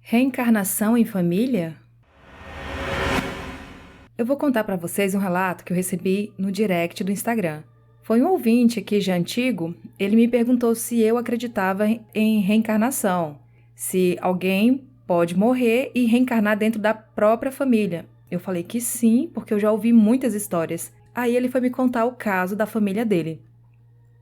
Reencarnação em família? Eu vou contar para vocês um relato que eu recebi no direct do Instagram. Foi um ouvinte aqui já antigo, ele me perguntou se eu acreditava em reencarnação, se alguém pode morrer e reencarnar dentro da própria família. Eu falei que sim, porque eu já ouvi muitas histórias. Aí ele foi me contar o caso da família dele.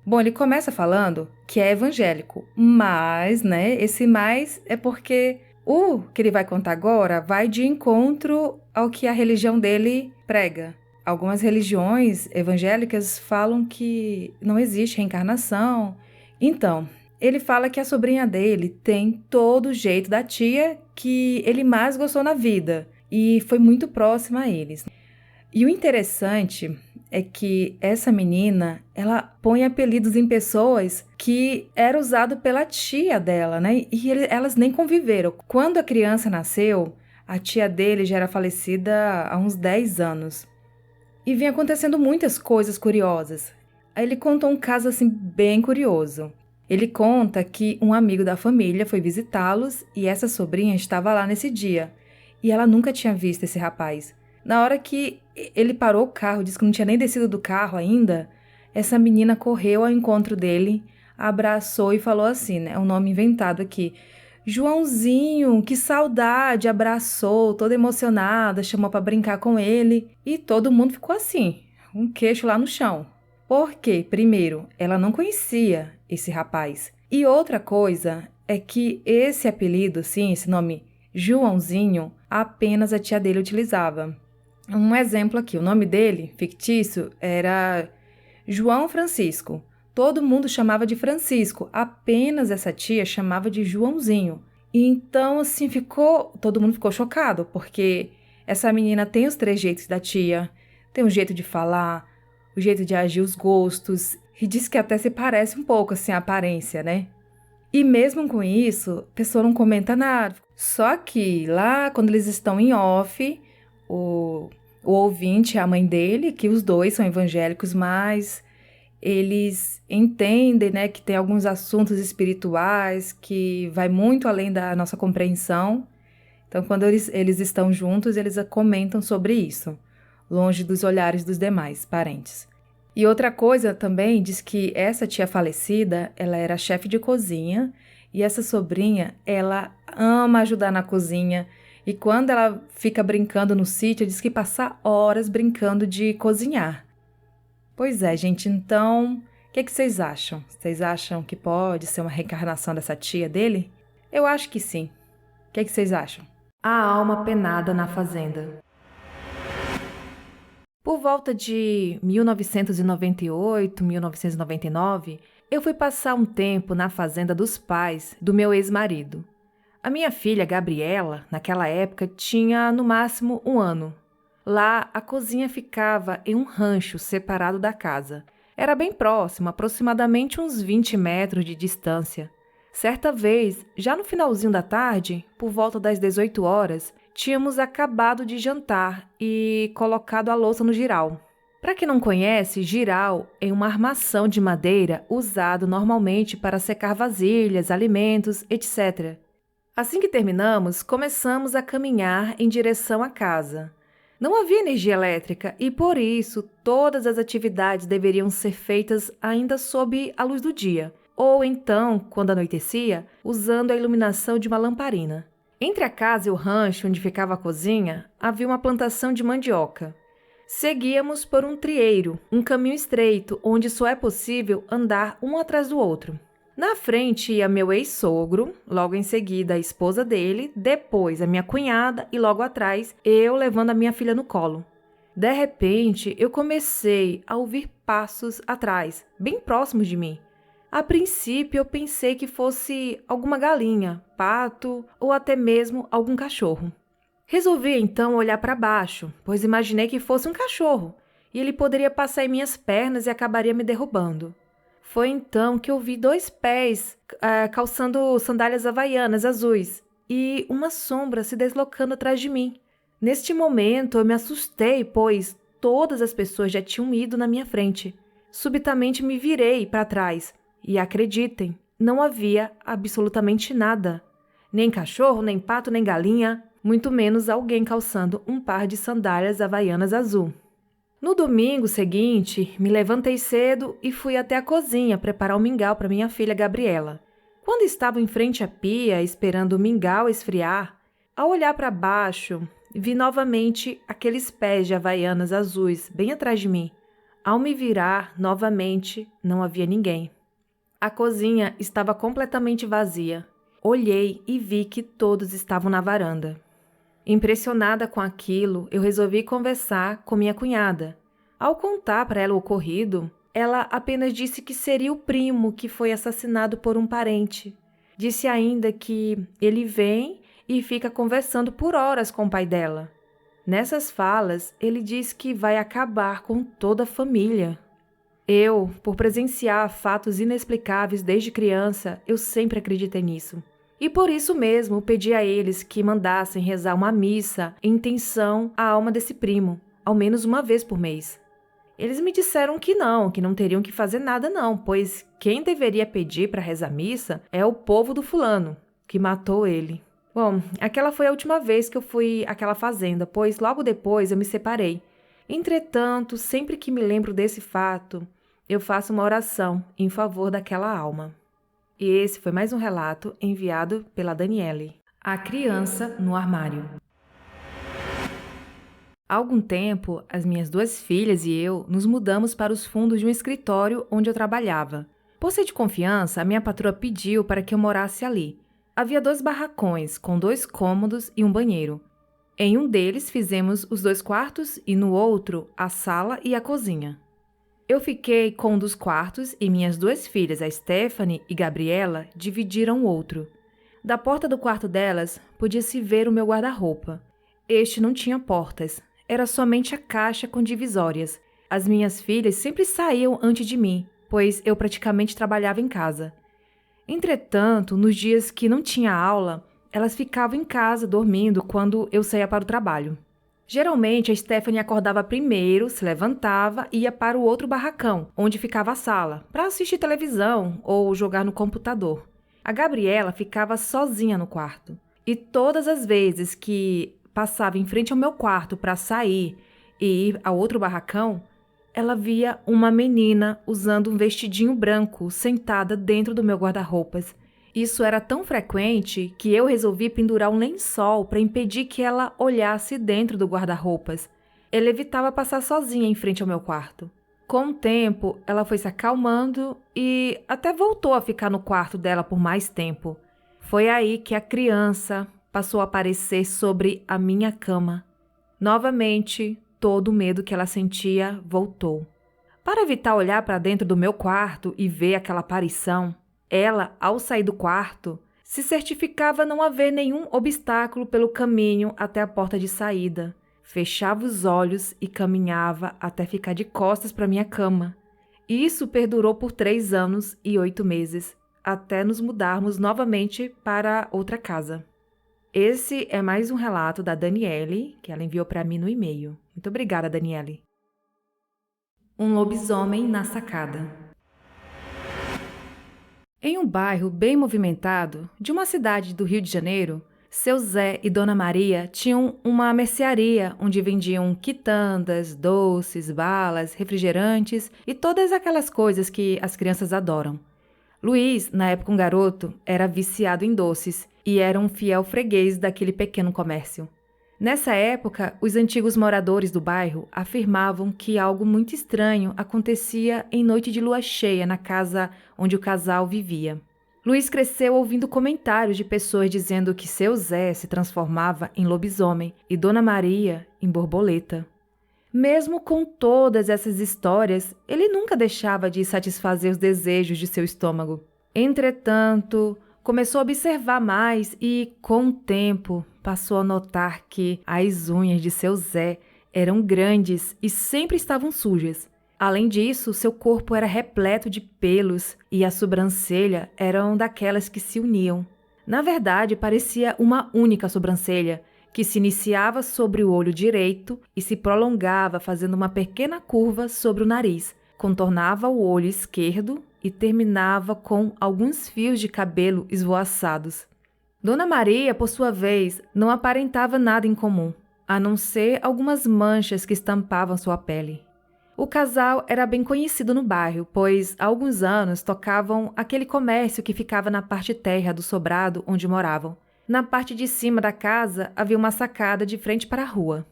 Bom, ele começa falando que é evangélico, mas, esse mais é porque o que ele vai contar agora vai de encontro ao que a religião dele prega. Algumas religiões evangélicas falam que não existe reencarnação. Então, ele fala que a sobrinha dele tem todo o jeito da tia que ele mais gostou na vida e foi muito próxima a eles. E o interessante é que essa menina, ela põe apelidos em pessoas que era usado pela tia dela, né? E elas nem conviveram. Quando a criança nasceu, a tia dele já era falecida há uns 10 anos. E vinha acontecendo muitas coisas curiosas. Aí ele contou um caso assim bem curioso. Ele conta que um amigo da família foi visitá-los e essa sobrinha estava lá nesse dia. E ela nunca tinha visto esse rapaz. Na hora que ele parou o carro, disse que não tinha nem descido do carro ainda, essa menina correu ao encontro dele, abraçou e falou assim, né? É um nome inventado aqui. Joãozinho, que saudade! Abraçou, toda emocionada, chamou para brincar com ele e todo mundo ficou assim, um queixo lá no chão. Por quê? Primeiro, ela não conhecia esse rapaz. E outra coisa é que esse apelido, sim, esse nome Joãozinho, apenas a tia dele utilizava. Um exemplo aqui, o nome dele, fictício, era João Francisco. Todo mundo chamava de Francisco, apenas essa tia chamava de Joãozinho. E então, assim, todo mundo ficou chocado, porque essa menina tem os trejeitos da tia, tem o jeito de falar, o jeito de agir, os gostos, e diz que até se parece um pouco, assim, a aparência, né? E mesmo com isso, a pessoa não comenta nada. Só que lá, quando eles estão em off, o ouvinte, a mãe dele, que os dois são evangélicos, mas eles entendem, né, que tem alguns assuntos espirituais que vai muito além da nossa compreensão. Então, quando eles estão juntos, eles comentam sobre isso, longe dos olhares dos demais parentes. E outra coisa também, diz que essa tia falecida, ela era chefe de cozinha e essa sobrinha, ela ama ajudar na cozinha. E quando ela fica brincando no sítio, diz que passa horas brincando de cozinhar. Pois é, gente, então, o que vocês acham? Vocês acham que pode ser uma reencarnação dessa tia dele? Eu acho que sim. O que vocês acham? A alma penada na fazenda. Por volta de 1998, 1999, eu fui passar um tempo na fazenda dos pais do meu ex-marido. A minha filha, Gabriela, naquela época, tinha no máximo 1 ano. Lá, a cozinha ficava em um rancho separado da casa. Era bem próximo, aproximadamente uns 20 metros de distância. Certa vez, já no finalzinho da tarde, por volta das 18 horas, tínhamos acabado de jantar e colocado a louça no giral. Para quem não conhece, giral é uma armação de madeira usado normalmente para secar vasilhas, alimentos, etc. Assim que terminamos, começamos a caminhar em direção à casa. Não havia energia elétrica e, por isso, todas as atividades deveriam ser feitas ainda sob a luz do dia, ou então, quando anoitecia, usando a iluminação de uma lamparina. Entre a casa e o rancho onde ficava a cozinha, havia uma plantação de mandioca. Seguíamos por um trieiro, um caminho estreito, onde só é possível andar um atrás do outro. Na frente ia meu ex-sogro, logo em seguida a esposa dele, depois a minha cunhada e logo atrás eu levando a minha filha no colo. De repente, eu comecei a ouvir passos atrás, bem próximos de mim. A princípio, eu pensei que fosse alguma galinha, pato ou até mesmo algum cachorro. Resolvi então olhar para baixo, pois imaginei que fosse um cachorro e ele poderia passar em minhas pernas e acabaria me derrubando. Foi então que eu vi 2 pés calçando sandálias havaianas azuis e uma sombra se deslocando atrás de mim. Neste momento, eu me assustei, pois todas as pessoas já tinham ido na minha frente. Subitamente me virei para trás e, acreditem, não havia absolutamente nada. Nem cachorro, nem pato, nem galinha, muito menos alguém calçando um par de sandálias havaianas azul. No domingo seguinte, me levantei cedo e fui até a cozinha preparar o mingau para minha filha Gabriela. Quando estava em frente à pia, esperando o mingau esfriar, ao olhar para baixo, vi novamente aqueles pés de havaianas azuis bem atrás de mim. Ao me virar, novamente, não havia ninguém. A cozinha estava completamente vazia. Olhei e vi que todos estavam na varanda. Impressionada com aquilo, eu resolvi conversar com minha cunhada. Ao contar para ela o ocorrido, ela apenas disse que seria o primo que foi assassinado por um parente. Disse ainda que ele vem e fica conversando por horas com o pai dela. Nessas falas, ele diz que vai acabar com toda a família. Eu, por presenciar fatos inexplicáveis desde criança, eu sempre acreditei nisso. E por isso mesmo pedi a eles que mandassem rezar uma missa em intenção à alma desse primo, ao menos uma vez por mês. Eles me disseram que não teriam que fazer nada não, pois quem deveria pedir para rezar missa é o povo do fulano, que matou ele. Bom, aquela foi a última vez que eu fui àquela fazenda, pois logo depois eu me separei. Entretanto, sempre que me lembro desse fato, eu faço uma oração em favor daquela alma. E esse foi mais um relato enviado pela Daniele. A criança no armário. Há algum tempo, as minhas 2 filhas e eu nos mudamos para os fundos de um escritório onde eu trabalhava. Por ser de confiança, a minha patroa pediu para que eu morasse ali. Havia 2 barracões, com 2 cômodos e um banheiro. Em um deles fizemos os 2 quartos e no outro a sala e a cozinha. Eu fiquei com um dos quartos e minhas 2 filhas, a Stephanie e Gabriela, dividiram o outro. Da porta do quarto delas, podia-se ver o meu guarda-roupa. Este não tinha portas, era somente a caixa com divisórias. As minhas filhas sempre saíam antes de mim, pois eu praticamente trabalhava em casa. Entretanto, nos dias que não tinha aula, elas ficavam em casa dormindo quando eu saía para o trabalho. Geralmente, a Stephanie acordava primeiro, se levantava e ia para o outro barracão, onde ficava a sala, para assistir televisão ou jogar no computador. A Gabriela ficava sozinha no quarto. E todas as vezes que passava em frente ao meu quarto para sair e ir ao outro barracão, ela via uma menina usando um vestidinho branco sentada dentro do meu guarda-roupas. Isso era tão frequente que eu resolvi pendurar um lençol para impedir que ela olhasse dentro do guarda-roupas. Ela evitava passar sozinha em frente ao meu quarto. Com o tempo, ela foi se acalmando e até voltou a ficar no quarto dela por mais tempo. Foi aí que a criança passou a aparecer sobre a minha cama. Novamente, todo o medo que ela sentia voltou. Para evitar olhar para dentro do meu quarto e ver aquela aparição, ela, ao sair do quarto, se certificava não haver nenhum obstáculo pelo caminho até a porta de saída. Fechava os olhos e caminhava até ficar de costas para minha cama. Isso perdurou por 3 anos e 8 meses, até nos mudarmos novamente para outra casa. Esse é mais um relato da Daniele, que ela enviou para mim no e-mail. Muito obrigada, Daniele. Um lobisomem na sacada. Em um bairro bem movimentado de uma cidade do Rio de Janeiro, seu Zé e Dona Maria tinham uma mercearia onde vendiam quitandas, doces, balas, refrigerantes e todas aquelas coisas que as crianças adoram. Luiz, na época um garoto, era viciado em doces e era um fiel freguês daquele pequeno comércio. Nessa época, os antigos moradores do bairro afirmavam que algo muito estranho acontecia em noite de lua cheia na casa onde o casal vivia. Luiz cresceu ouvindo comentários de pessoas dizendo que seu Zé se transformava em lobisomem e Dona Maria em borboleta. Mesmo com todas essas histórias, ele nunca deixava de satisfazer os desejos de seu estômago. Entretanto, começou a observar mais e, com o tempo, passou a notar que as unhas de seu Zé eram grandes e sempre estavam sujas. Além disso, seu corpo era repleto de pelos e a sobrancelha eram daquelas que se uniam. Na verdade, parecia uma única sobrancelha, que se iniciava sobre o olho direito e se prolongava fazendo uma pequena curva sobre o nariz, contornava o olho esquerdo e terminava com alguns fios de cabelo esvoaçados. Dona Maria, por sua vez, não aparentava nada em comum, a não ser algumas manchas que estampavam sua pele. O casal era bem conhecido no bairro, pois há alguns anos tocavam aquele comércio que ficava na parte térrea do sobrado onde moravam. Na parte de cima da casa havia uma sacada de frente para a rua.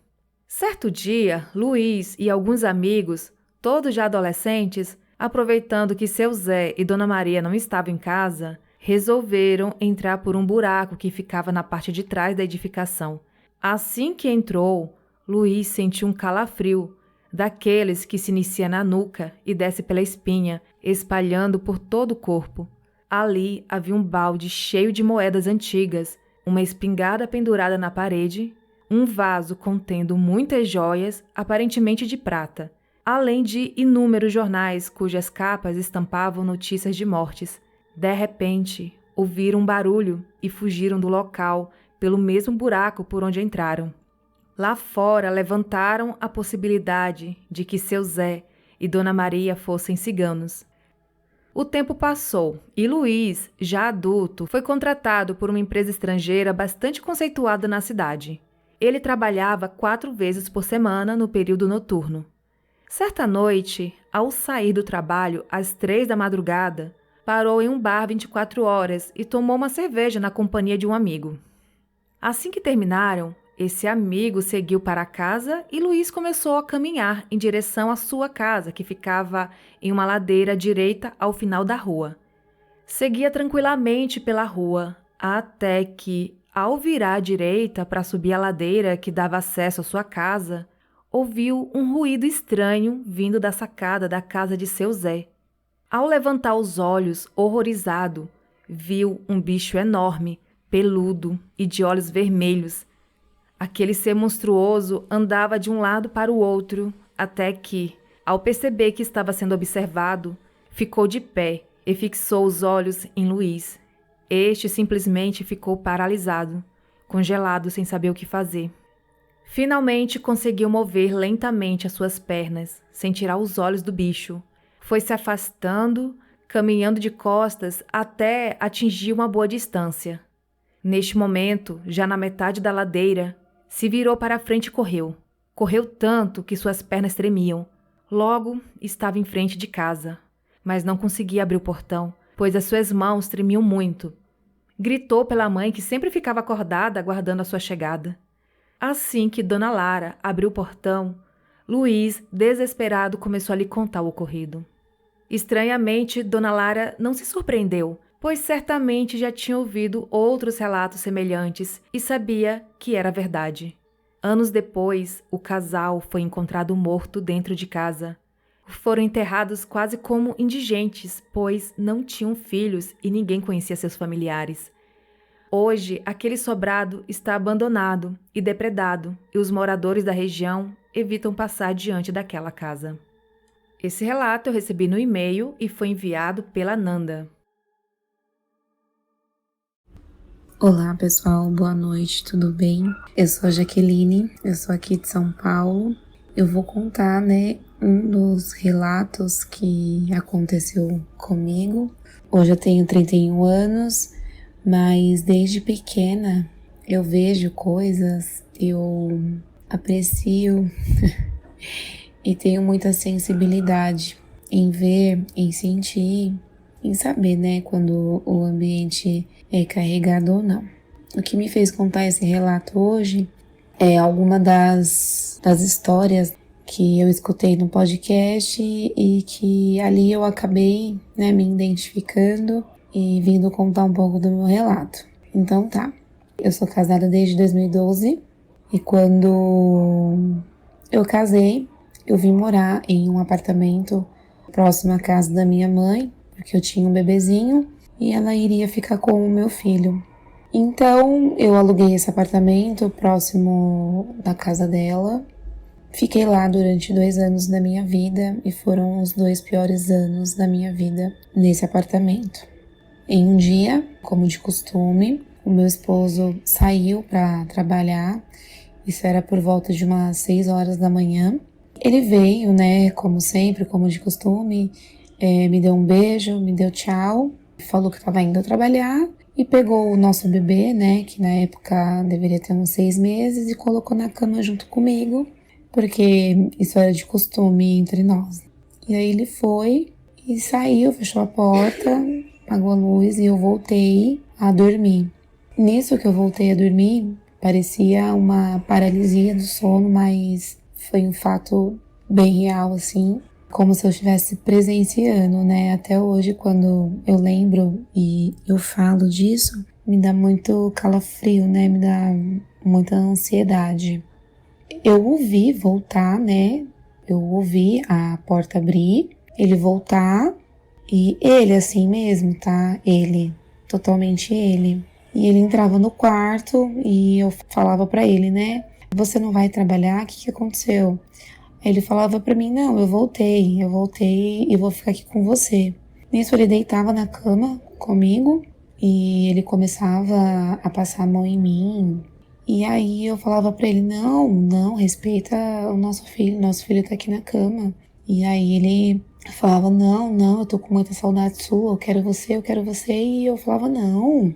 Certo dia, Luiz e alguns amigos, todos já adolescentes, aproveitando que seu Zé e Dona Maria não estavam em casa, resolveram entrar por um buraco que ficava na parte de trás da edificação. Assim que entrou, Luiz sentiu um calafrio, daqueles que se inicia na nuca e desce pela espinha, espalhando por todo o corpo. Ali havia um balde cheio de moedas antigas, uma espingarda pendurada na parede, um vaso contendo muitas joias, aparentemente de prata, além de inúmeros jornais cujas capas estampavam notícias de mortes. De repente, ouviram um barulho e fugiram do local pelo mesmo buraco por onde entraram. Lá fora levantaram a possibilidade de que seu Zé e Dona Maria fossem ciganos. O tempo passou e Luiz, já adulto, foi contratado por uma empresa estrangeira bastante conceituada na cidade. Ele trabalhava 4 vezes por semana no período noturno. Certa noite, ao sair do trabalho às 3 da madrugada, parou em um bar 24 horas e tomou uma cerveja na companhia de um amigo. Assim que terminaram, esse amigo seguiu para casa e Luiz começou a caminhar em direção à sua casa, que ficava em uma ladeira à direita ao final da rua. Seguia tranquilamente pela rua, até que, ao virar à direita para subir a ladeira que dava acesso à sua casa, ouviu um ruído estranho vindo da sacada da casa de seu Zé. Ao levantar os olhos, horrorizado, viu um bicho enorme, peludo e de olhos vermelhos. Aquele ser monstruoso andava de um lado para o outro, até que, ao perceber que estava sendo observado, ficou de pé e fixou os olhos em Luiz. Este simplesmente ficou paralisado, congelado sem saber o que fazer. Finalmente conseguiu mover lentamente as suas pernas, sem tirar os olhos do bicho. Foi se afastando, caminhando de costas até atingir uma boa distância. Neste momento, já na metade da ladeira, se virou para a frente e correu. Correu tanto que suas pernas tremiam. Logo, estava em frente de casa, mas não conseguia abrir o portão, pois as suas mãos tremiam muito. Gritou pela mãe que sempre ficava acordada aguardando a sua chegada. Assim que Dona Lara abriu o portão, Luiz, desesperado, começou a lhe contar o ocorrido. Estranhamente, Dona Lara não se surpreendeu, pois certamente já tinha ouvido outros relatos semelhantes e sabia que era verdade. Anos depois, o casal foi encontrado morto dentro de casa. Foram enterrados quase como indigentes, pois não tinham filhos e ninguém conhecia seus familiares. Hoje, aquele sobrado está abandonado e depredado, e os moradores da região evitam passar diante daquela casa. Esse relato eu recebi no e-mail e foi enviado pela Nanda. Olá pessoal, boa noite, tudo bem? Eu sou a Jaqueline, eu sou aqui de São Paulo. Eu vou contar, um dos relatos que aconteceu comigo. Hoje eu tenho 31 anos, mas desde pequena eu vejo coisas, eu aprecio e tenho muita sensibilidade em ver, em sentir, em saber, quando o ambiente é carregado ou não. O que me fez contar esse relato hoje é alguma das histórias que eu escutei no podcast e que ali eu acabei, me identificando e vindo contar um pouco do meu relato. Então tá, eu sou casada desde 2012 e quando eu casei, eu vim morar em um apartamento próximo à casa da minha mãe, porque eu tinha um bebezinho e ela iria ficar com o meu filho. Então, eu aluguei esse apartamento próximo da casa dela. Fiquei lá durante 2 anos da minha vida e foram os 2 piores anos da minha vida nesse apartamento. Em um dia, como de costume, o meu esposo saiu para trabalhar. Isso era por volta de umas 6 horas da manhã. Ele veio, como sempre, como de costume, me deu um beijo, me deu tchau, falou que estava indo trabalhar e pegou o nosso bebê, né, que na época deveria ter uns 6 meses, e colocou na cama junto comigo, porque isso era de costume entre nós. E aí ele foi e saiu, fechou a porta, apagou a luz e eu voltei a dormir. Nisso que eu voltei a dormir, parecia uma paralisia do sono, mas foi um fato bem real, assim, como se eu estivesse presenciando, né? Até hoje, quando eu lembro e eu falo disso, me dá muito calafrio, né? Me dá muita ansiedade. Eu ouvi voltar, né? Eu ouvi a porta abrir, ele voltar e ele assim mesmo, tá? Ele, totalmente ele. E ele entrava no quarto e eu falava pra ele, né? Você não vai trabalhar? O que aconteceu? Aí ele falava pra mim, não, eu voltei e vou ficar aqui com você. Nisso ele deitava na cama comigo e ele começava a passar a mão em mim. E aí eu falava pra ele, não, respeita o nosso filho tá aqui na cama. E aí ele falava, não, eu tô com muita saudade sua, eu quero você. E eu falava, não.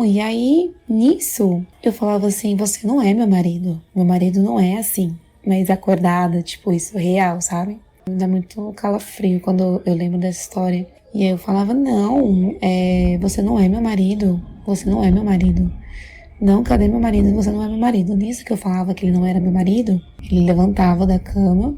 E aí, nisso, eu falava assim, você não é meu marido não é assim. Mas acordada, tipo, isso real, sabe? Me dá muito calafrio quando eu lembro dessa história. E aí eu falava, não, você não é meu marido, você não é meu marido. Não, cadê meu marido? Você não é meu marido. Nisso que eu falava que ele não era meu marido, ele levantava da cama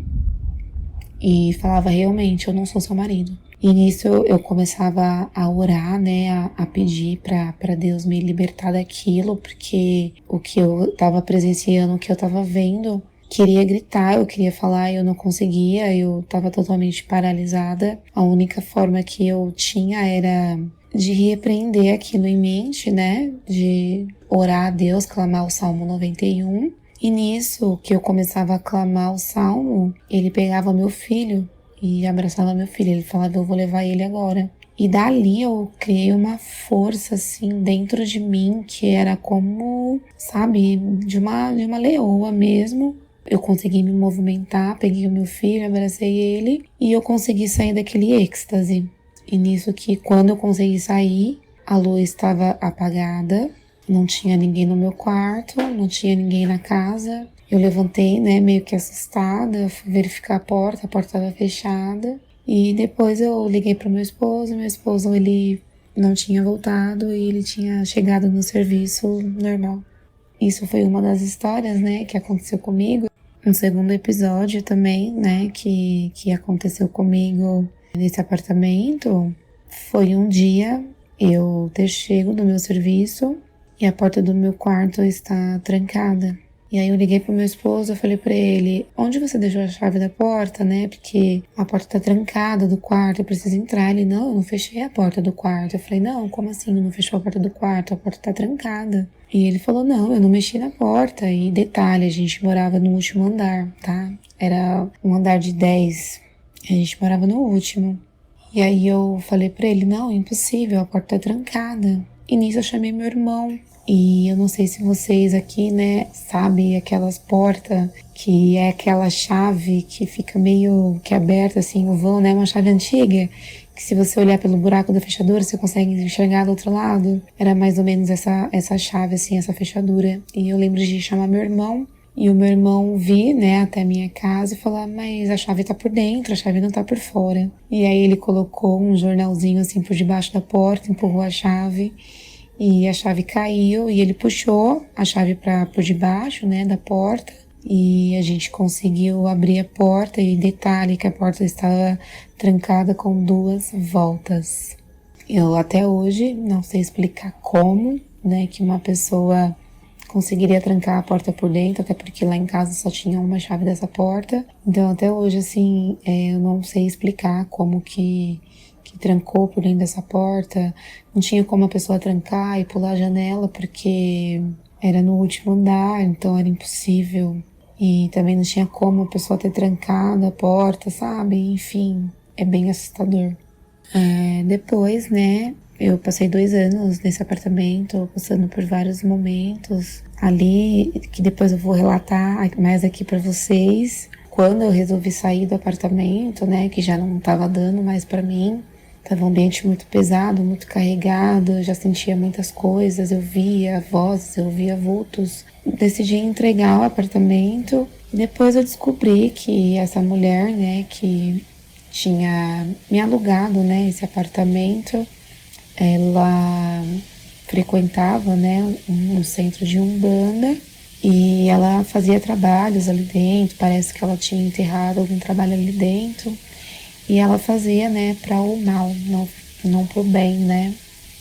e falava, realmente, eu não sou seu marido. E nisso eu começava a orar, né, a pedir pra Deus me libertar daquilo, porque o que eu tava presenciando, o que eu tava vendo, queria gritar, eu queria falar e eu não conseguia, eu tava totalmente paralisada. A única forma que eu tinha era de repreender aquilo em mente, né, de orar a Deus, clamar o Salmo 91. E nisso que eu começava a clamar o Salmo, ele pegava meu filho e abraçava meu filho. Ele falava, eu vou levar ele agora. E dali eu criei uma força, assim, dentro de mim, que era como, sabe, de uma leoa mesmo. Eu consegui me movimentar, peguei o meu filho, abracei ele e eu consegui sair daquele êxtase. E nisso que quando eu consegui sair, a luz estava apagada, não tinha ninguém no meu quarto, não tinha ninguém na casa. Eu levantei, né, meio que assustada, fui verificar a porta estava fechada. E depois eu liguei para meu esposo, ele não tinha voltado e ele tinha chegado no serviço normal. Isso foi uma das histórias, né, que aconteceu comigo. Um segundo episódio também, né, que aconteceu comigo nesse apartamento, foi um dia eu ter chego do meu serviço e a porta do meu quarto está trancada. E aí eu liguei pro meu esposo, eu falei pra ele, onde você deixou a chave da porta, né? Porque a porta tá trancada do quarto, eu preciso entrar. Ele, não, eu não fechei a porta do quarto. Eu falei, não, como assim não fechou a porta do quarto? A porta tá trancada. E ele falou, não, eu não mexi na porta. E detalhe, a gente morava no último andar, tá? Era um andar de 10. A gente morava no último. E aí eu falei pra ele, não, impossível, a porta tá trancada. E nisso eu chamei meu irmão. E eu não sei se vocês aqui, né, sabem aquelas portas que é aquela chave que fica meio que aberta assim, o vão, né, uma chave antiga, que se você olhar pelo buraco da fechadura, você consegue enxergar do outro lado. Era mais ou menos essa chave, assim, essa fechadura. E eu lembro de chamar meu irmão, e o meu irmão vir, né, até a minha casa e falar, mas a chave tá por dentro, a chave não tá por fora. E aí ele colocou um jornalzinho assim por debaixo da porta, empurrou a chave, e a chave caiu e ele puxou a chave por debaixo, né, da porta. E a gente conseguiu abrir a porta e detalhe que a porta estava trancada com 2 voltas. Eu até hoje não sei explicar como, né, que uma pessoa conseguiria trancar a porta por dentro, até porque lá em casa só tinha uma chave dessa porta. Então até hoje, assim, eu não sei explicar como que trancou por dentro dessa porta. Não tinha como a pessoa trancar e pular a janela, porque era no último andar, então era impossível. E também não tinha como a pessoa ter trancado a porta, sabe? Enfim, é bem assustador. Depois, né, eu passei 2 anos nesse apartamento, passando por vários momentos ali, que depois eu vou relatar mais aqui pra vocês. Quando eu resolvi sair do apartamento, né, que já não tava dando mais pra mim, Tava um ambiente muito pesado, muito carregado, eu já sentia muitas coisas, eu via vozes, eu via vultos. Decidi entregar o apartamento. Depois eu descobri que essa mulher, né, que tinha me alugado, né, esse apartamento, ela frequentava, né, um centro de Umbanda e ela fazia trabalhos ali dentro. Parece que ela tinha enterrado algum trabalho ali dentro. E ela fazia, né, para o mal, não pro bem, né?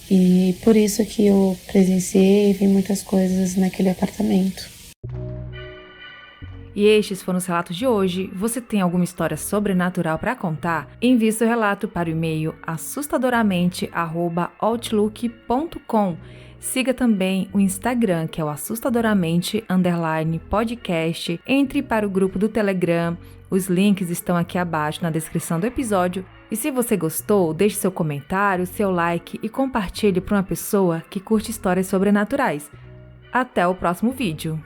E por isso que eu presenciei e vi muitas coisas naquele apartamento. E estes foram os relatos de hoje. Você tem alguma história sobrenatural para contar? Envie seu relato para o e-mail assustadoramente@outlook.com. Siga também o Instagram, que é o assustadoramente_podcast. Entre para o grupo do Telegram. Os links estão aqui abaixo na descrição do episódio. E se você gostou, deixe seu comentário, seu like e compartilhe para uma pessoa que curte histórias sobrenaturais. Até o próximo vídeo!